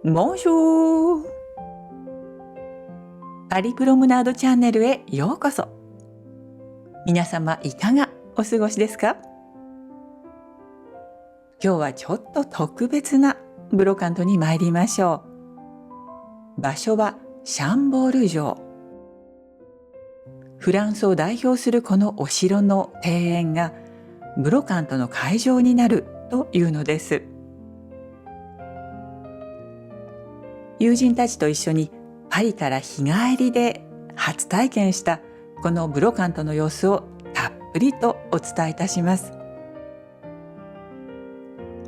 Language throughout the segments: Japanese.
ボンジュール。パリプロムナードチャンネルへようこそ。皆様いかがお過ごしですか？今日はちょっと特別なブロカントに参りましょう。場所はシャンボール城。フランスを代表するこのお城の庭園がブロカントの会場になるというのです。友人たちと一緒にパリから日帰りで初体験したこのブロカントの様子をたっぷりとお伝えいたします。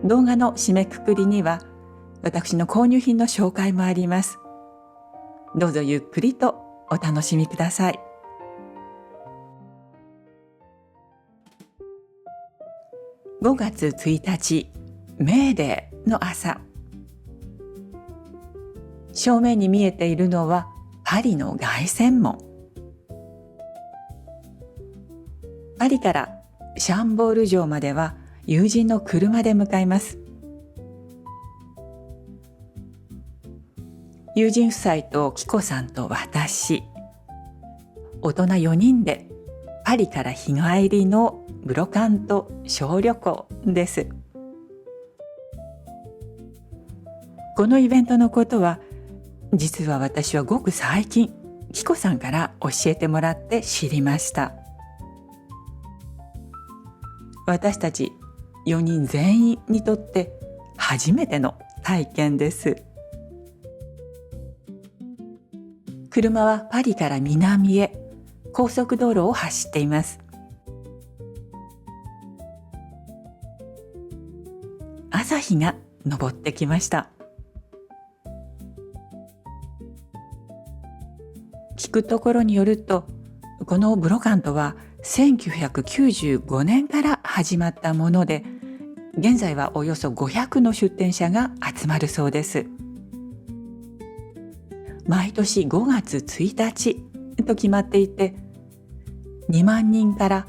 動画の締めくくりには私の購入品の紹介もあります。どうぞゆっくりとお楽しみください。5月1日、メーデーの朝。正面に見えているのはパリの凱旋門。パリからシャンボール城までは友人の車で向かいます。友人夫妻とキコさんと私、大人4人でパリから日帰りのブロカント小旅行です。このイベントのことは実は私はごく最近キコさんから教えてもらって知りました。私たち4人全員にとって初めての体験です。車はパリから南へ高速道路を走っています。朝日が昇ってきました。聞くところによると、このブロカントは1995年から始まったもので、現在はおよそ500の出店者が集まるそうです。毎年5月1日と決まっていて、2万人から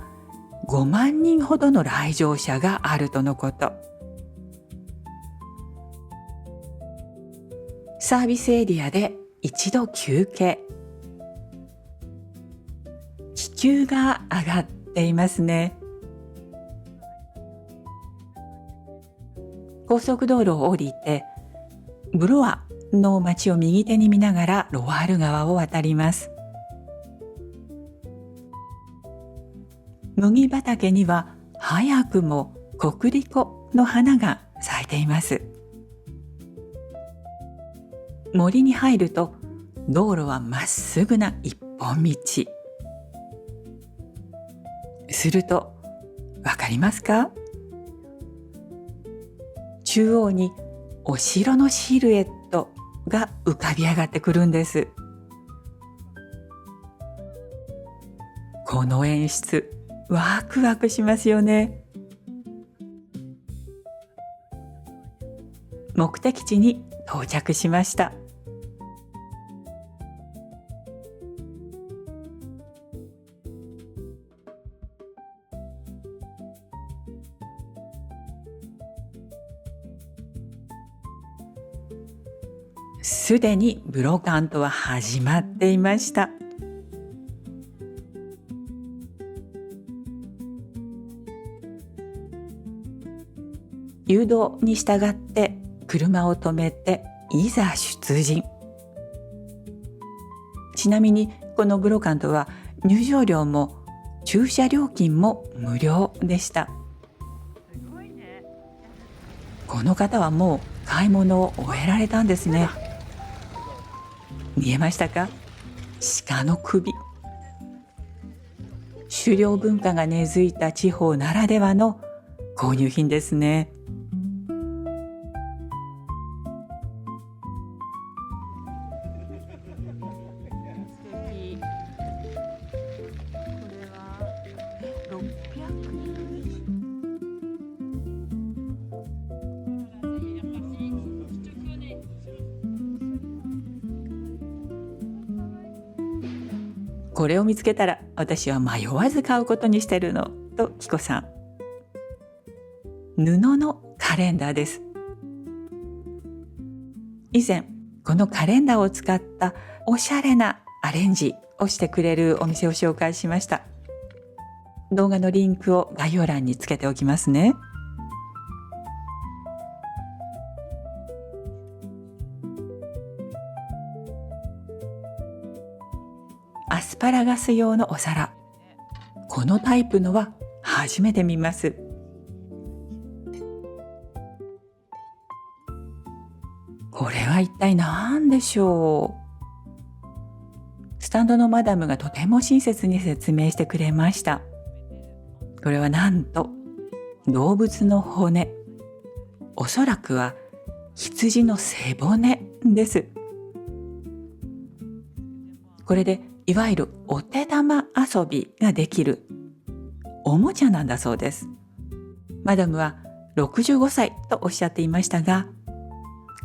5万人ほどの来場者があるとのこと。サービスエリアで一度休憩。気球が上がっていますね。高速道路を降りて、ブロワの街を右手に見ながらロワール川を渡ります。麦畑には早くもコクリコの花が咲いています。森に入ると道路はまっすぐな一本道。するとわかりますか？中央にお城のシルエットが浮かび上がってくるんです。この演出、ワクワクしますよね。目的地に到着しました。すでにブロカントは始まっていました。誘導に従って車を止めていざ出陣。ちなみにこのブロカントは入場料も駐車料金も無料でした。この方はもう買い物を終えられたんですね。見えましたか？鹿の首。狩猟文化が根付いた地方ならではの購入品ですね。これを見つけたら私は迷わず買うことにしてるのとキコさん。布のカレンダーです。以前このカレンダーを使ったおしゃれなアレンジをしてくれるお店を紹介しました。動画のリンクを概要欄につけておきますね。アスパラガス用のお皿。このタイプのは初めて見ます。これは一体何でしょう。スタンドのマダムがとても親切に説明してくれました。これはなんと動物の骨、おそらくは羊の背骨です。これでいわゆるお手玉遊びができるおもちゃなんだそうです。マダムは65歳とおっしゃっていましたが、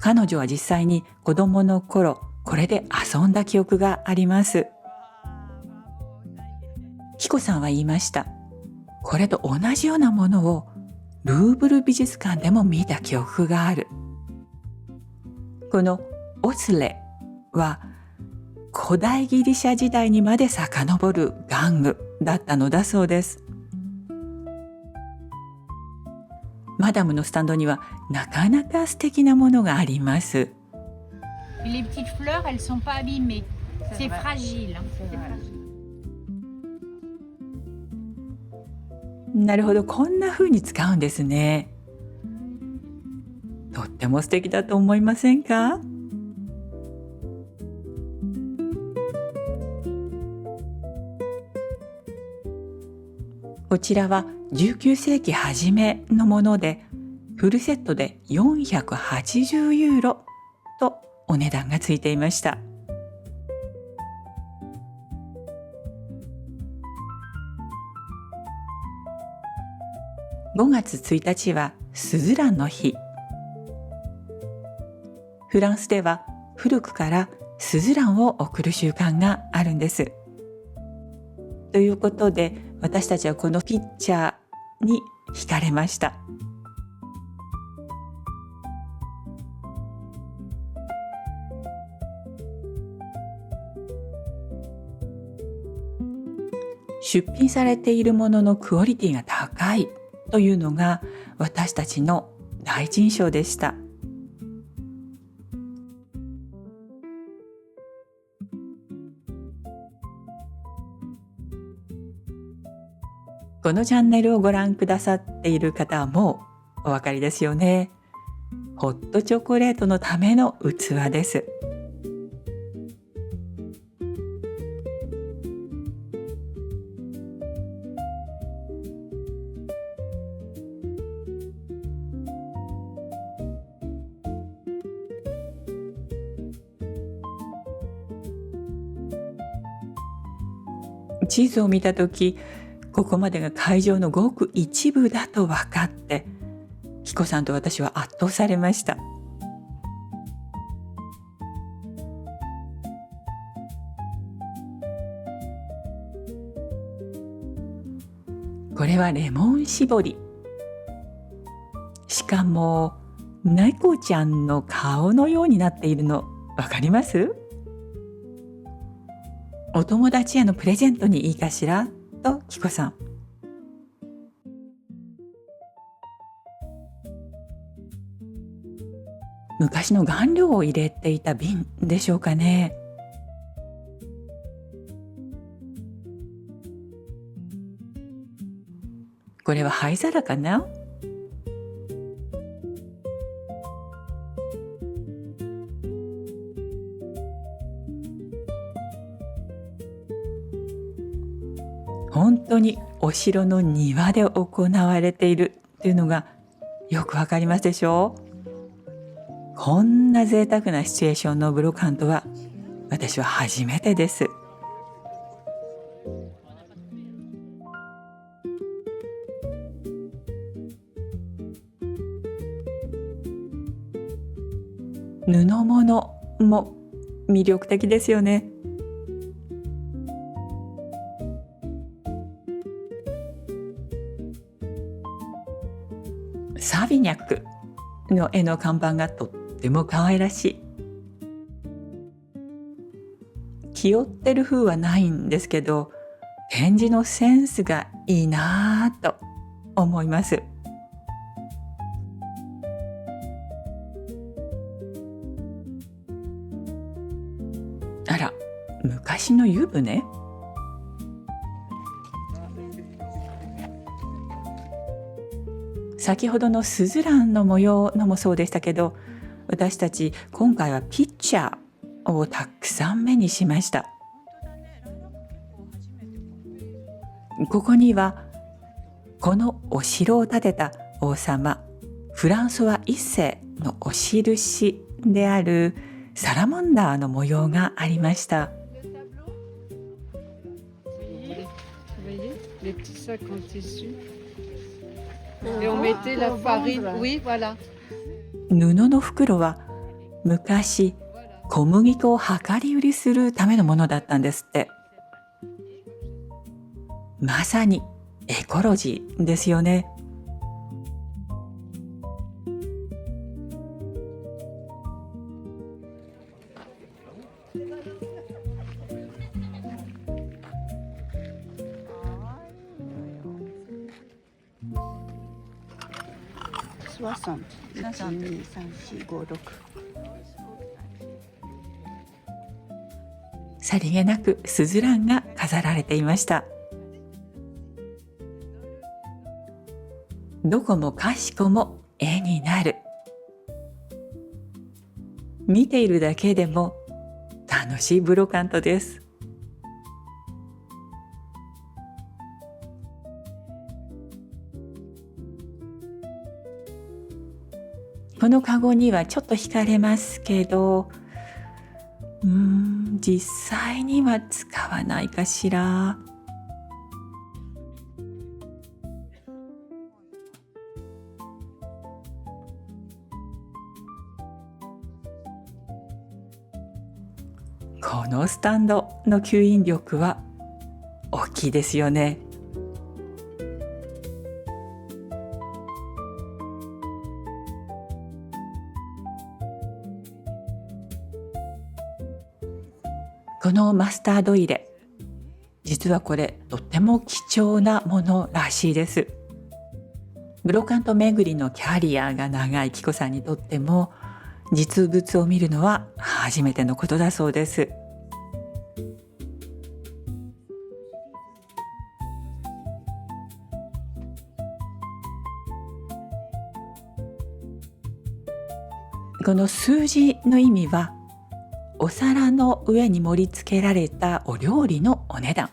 彼女は実際に子供の頃これで遊んだ記憶があります。キコさんは言いました。これと同じようなものをルーブル美術館でも見た記憶がある。このオスレは古代ギリシャ時代にまで遡る玩具だったのだそうです。マダムのスタンドにはなかなか素敵なものがあります。Les petites fleurs, elles sont pas abîmées. C'est fragile. なるほど、こんな風に使うんですね。とっても素敵だと思いませんか？こちらは19世紀初めのもので、フルセットで480ユーロとお値段がついていました。5月1日はスズランの日。フランスでは古くからスズランを贈る習慣があるんです。ということで、私たちはこのピッチャーに惹かれました。出品されているもののクオリティが高いというのが私たちの第一印象でした。このチャンネルをご覧くださっている方はもうお分かりですよね。ホットチョコレートのための器です。地図を見たとき、ここまでが会場のごく一部だと分かって、キコさんと私は圧倒されました。これはレモン搾り。しかも猫ちゃんの顔のようになっているの分かります？お友達へのプレゼントにいいかしらとキコさん。昔の顔料を入れていた瓶でしょうかね。これは灰皿かな？本当にお城の庭で行われているというのがよくわかりますでしょう。こんな贅沢なシチュエーションのブロカントは私は初めてです。布物も魅力的ですよね。サビニャックの絵の看板がとっても可愛らしい。気負ってる風はないんですけど、返事のセンスがいいなぁと思います。あら、昔の湯船？先ほどのスズランの模様のもそうでしたけど、私たち今回はピッチャーをたくさん目にしました。ここにはこのお城を建てた王様フランソワ一世のお印であるサラマンダーの模様がありました。Les petits sacs en tissu. Et on mettait la farine. Oui, voilà. 布の袋は昔小麦粉を量り売りするためのものだったんですって。まさにエコロジーですよね。60. 1, 2, 3, 4, 5, 6. さりげなくスズランが飾られていました。どこもかしこも絵になる。見ているだけでも楽しいブロカントです。このカゴにはちょっと惹かれますけど、実際には使わないかしら。このスタンドの吸引力は大きいですよね。このマスタード入れ、実はこれとっても貴重なものらしいです。ブロカント巡りのキャリアが長いキコさんにとっても実物を見るのは初めてのことだそうです。この数字の意味は、お皿の上に盛り付けられたお料理のお値段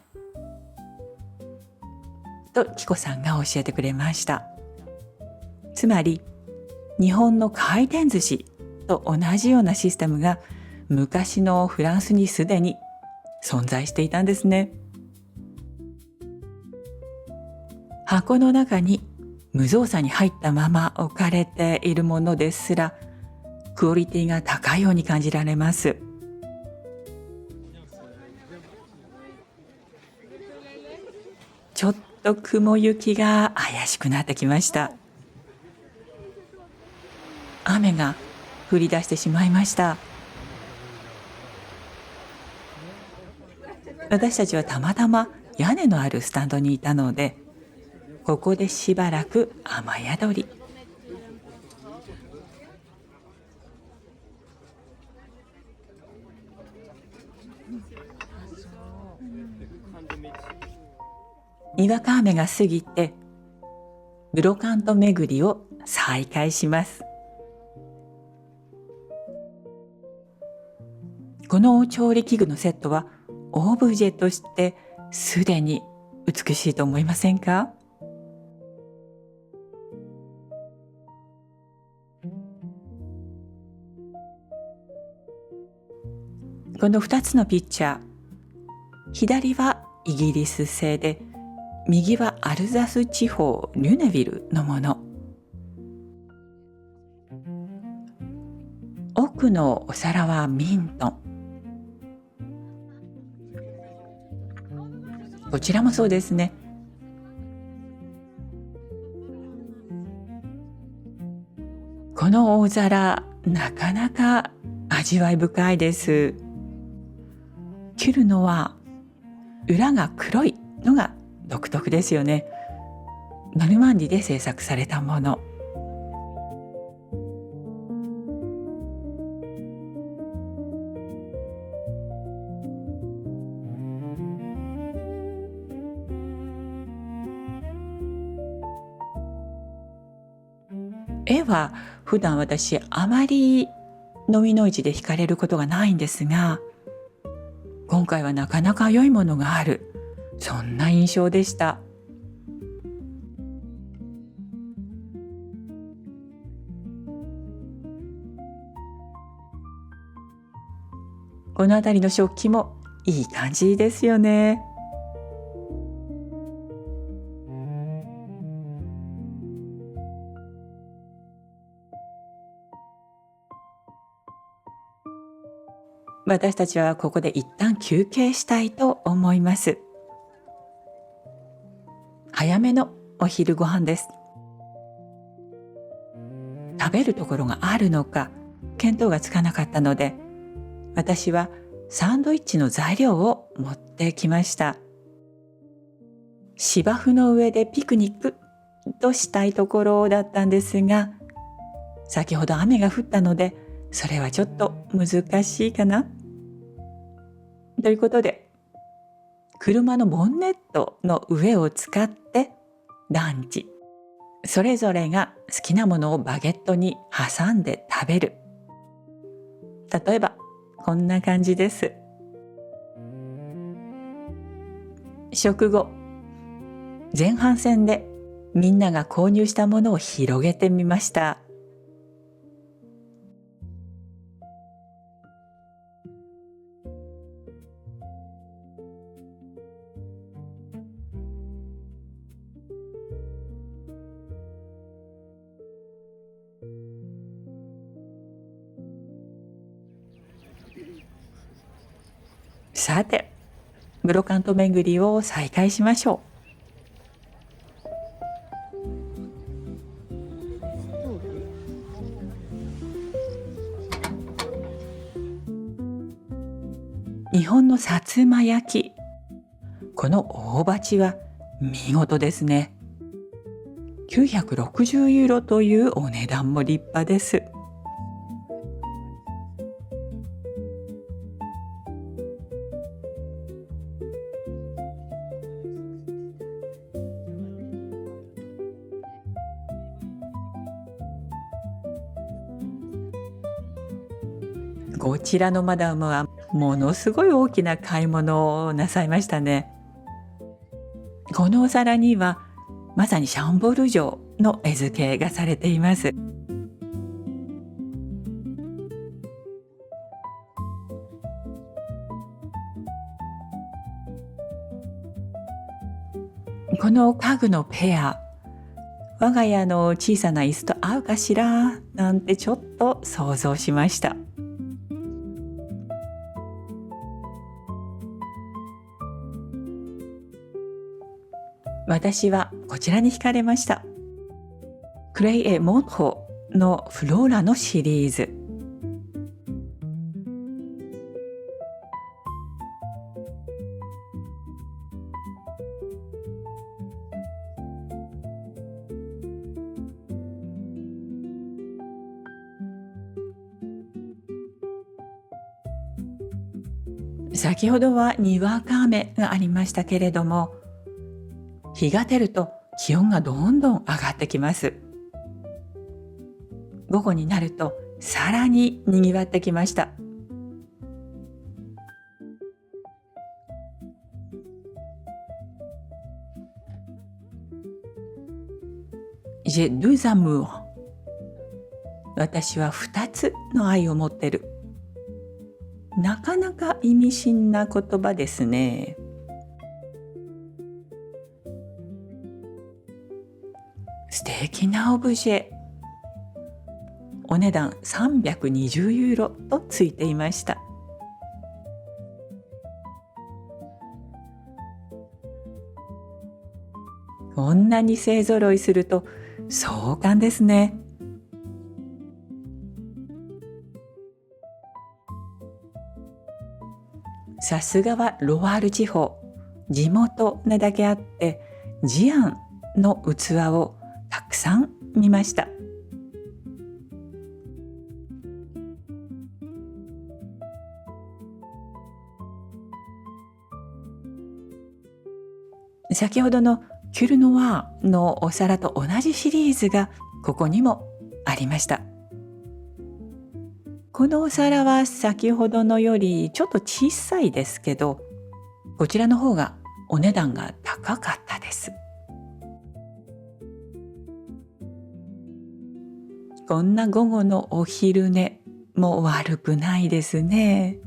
とキコさんが教えてくれました。つまり日本の回転寿司と同じようなシステムが昔のフランスにすでに存在していたんですね。箱の中に無造作に入ったまま置かれているものですらクオリティが高いように感じられます。ちょっと雲行きが怪しくなってきました。雨が降り出してしまいました。私たちはたまたま屋根のあるスタンドにいたので、ここでしばらく雨宿り。にわか雨が過ぎてブロカント巡りを再開します。この調理器具のセットはオブジェとしてすでに美しいと思いませんか？この2つのピッチャー、左はイギリス製で右はアルザス地方リュネビルのもの。奥のお皿はミントン。こちらもそうですね。この大皿、なかなか味わい深いです。切るのは裏が黒いのが独特ですよね。ノルマンディで製作されたもの。絵は普段私あまりノミの市で惹かれることがないんですが、今回はなかなか良いものがある、そんな印象でした。この辺りの食器もいい感じですよね。私たちはここで一旦休憩したいと思います。早めのお昼ご飯です。食べるところがあるのか見当がつかなかったので、私はサンドイッチの材料を持ってきました。芝生の上でピクニックとしたいところだったんですが、先ほど雨が降ったのでそれはちょっと難しいかなということで、車のボンネットの上を使ってランチ、それぞれが好きなものをバゲットに挟んで食べる。例えばこんな感じです。食後、前半戦でみんなが購入したものを広げてみました。さて、ブロカント巡りを再開しましょう。日本のさつま焼き、この大鉢は見事ですね。960ユーロというお値段も立派です。こちらのマダムはものすごい大きな買い物をなさいましたね。このお皿にはまさにシャンボール城の絵付けがされています。この家具のペア、我が家の小さな椅子と合うかしらなんてちょっと想像しました。私はこちらに惹かれました。クレイエ・モンホのフローラのシリーズ。先ほどはにわか雨がありましたけれども、日が照ると気温がどんどん上がってきます。午後になるとさらににぎわってきました。J'ai deux amours。私は2つの愛を持ってる。なかなか意味深な言葉ですね。素敵なオブジェ。お値段320ユーロとついていました。こんなに勢ぞろいすると壮観ですね。さすがはロワール地方、地元なだけあってジアンの器をたくさん見ました。先ほどのキュルノワーのお皿と同じシリーズがここにもありました。このお皿は先ほどのよりちょっと小さいですけど、こちらの方がお値段が高かったです。こんな午後のお昼寝も悪くないですね。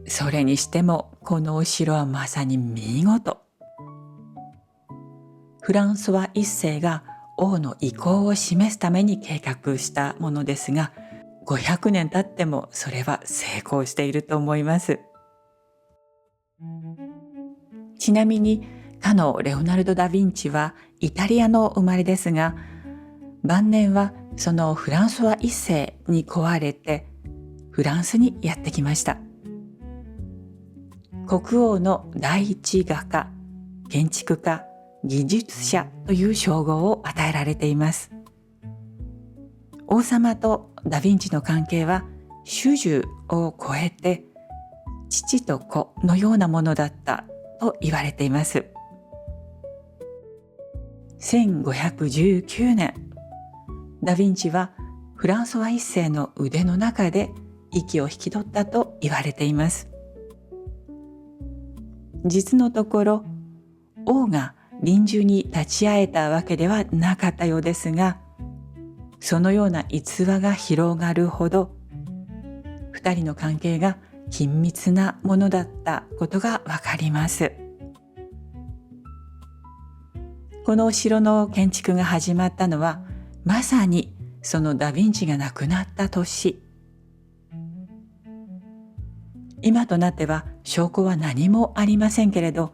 それにしてもこのお城はまさに見事。フランソワ一世が王の意向を示すために計画したものですが、500年経ってもそれは成功していると思います。ちなみにかのレオナルド・ダ・ヴィンチはイタリアの生まれですが、晩年はそのフランソワ一世に請われてフランスにやってきました。国王の第一画家、建築家、技術者という称号を与えられています。王様とダ・ヴィンチの関係は主従を超えて父と子のようなものだったと言われています。1519年、ダ・ヴィンチはフランソワ一世の腕の中で息を引き取ったと言われています。実のところ、王が臨終に立ち会えたわけではなかったようですが、そのような逸話が広がるほど、二人の関係が緊密なものだったことがわかります。このお城の建築が始まったのは、まさにそのダ・ヴィンチが亡くなった年。今となっては証拠は何もありませんけれど、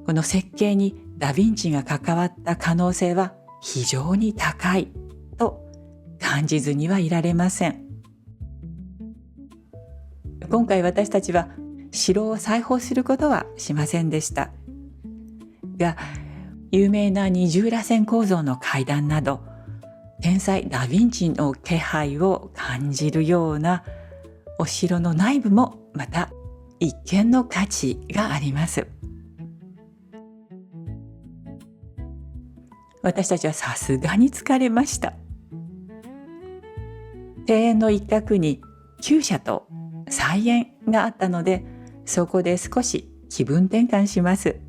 この設計にダ・ヴィンチが関わった可能性は非常に高いと感じずにはいられません。今回私たちは城を裁縫することはしませんでしたが、有名な二重らせん構造の階段など、天才ダ・ヴィンチの気配を感じるようなお城の内部もまた一見の価値があります。私たちはさすがに疲れました。庭園の一角に厩舎と菜園があったので、そこで少し気分転換します。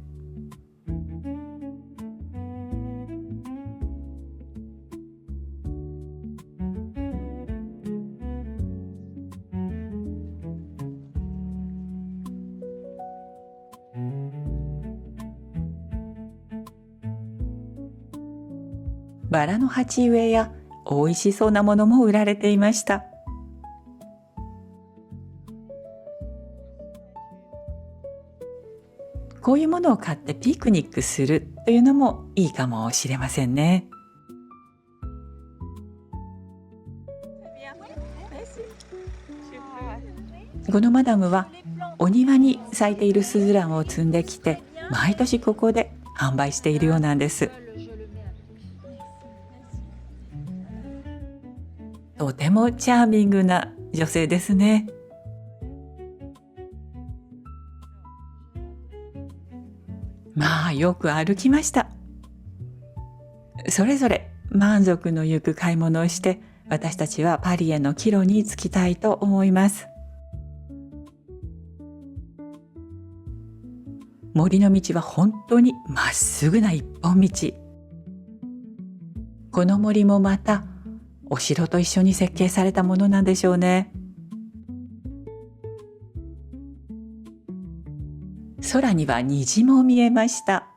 バラの鉢植えやおいしそうなものも売られていました。こういうものを買ってピクニックするというのもいいかもしれませんね。このマダムはお庭に咲いているスズランを摘んできて、毎年ここで販売しているようなんです。とてもチャーミングな女性ですね。まあよく歩きました。それぞれ満足のゆく買い物をして、私たちはパリへの帰路に着きたいと思います。森の道は本当にまっすぐな一本道。この森もまたお城と一緒に設計されたものなんでしょうね。空には虹も見えました。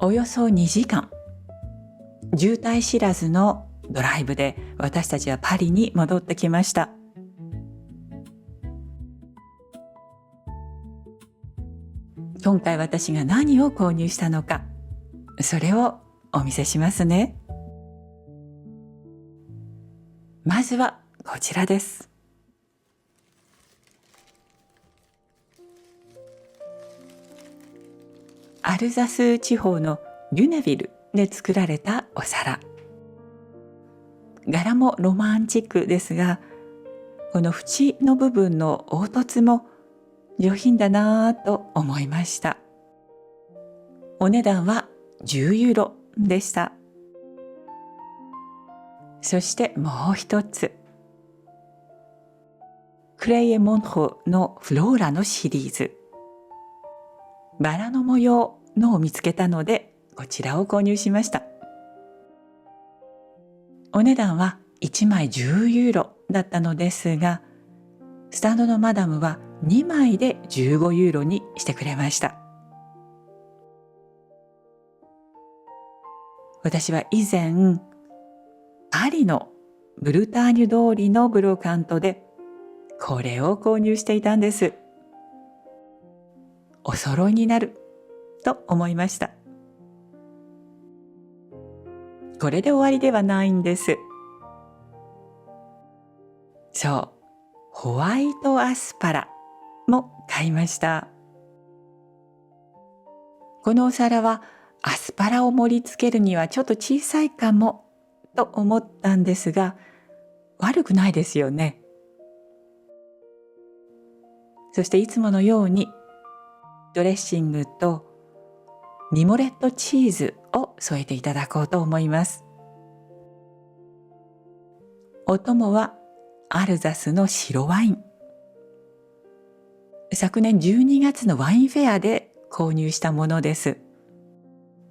およそ2時間、渋滞知らずのドライブで私たちはパリに戻ってきました。今回私が何を購入したのか、それをお見せしますね。まずはこちらです。アルザス地方のリュネビルで作られたお皿。柄もロマンチックですが、この縁の部分の凹凸も上品だなぁと思いました。お値段は10ユーロでした。そしてもう一つ。クレイエモンホのフローラのシリーズ。バラの模様のを見つけたので、こちらを購入しました。お値段は1枚10ユーロだったのですが、スタンドのマダムは2枚で15ユーロにしてくれました。私は以前、パリのブルターニュ通りのブロカントでこれを購入していたんです。お揃いになると思いました。これで終わりではないんです。そう、ホワイトアスパラも買いました。このお皿はアスパラを盛り付けるにはちょっと小さいかもと思ったんですが、悪くないですよね。そしていつものようにドレッシングとリモレットチーズを添えていただこうと思います。お供はアルザスの白ワイン。昨年12月のワインフェアで購入したものです。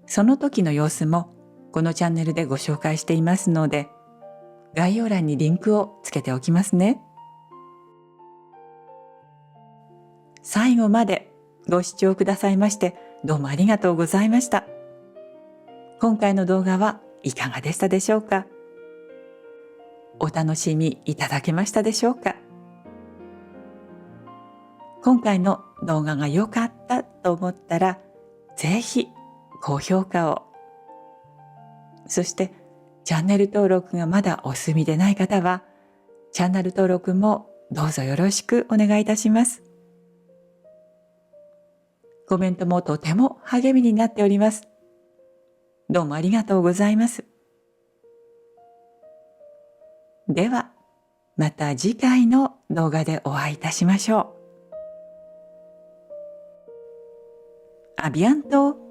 その時の様子もこのチャンネルでご紹介していますので、概要欄にリンクをつけておきますね。最後までご視聴くださいましてどうもありがとうございました。今回の動画はいかがでしたでしょうか？お楽しみいただけましたでしょうか？今回の動画が良かったと思ったら、ぜひ高評価を。そしてチャンネル登録がまだお済みでない方は、チャンネル登録もどうぞよろしくお願いいたします。コメントもとても励みになっております。どうもありがとうございます。では、また次回の動画でお会いいたしましょう。アビアント。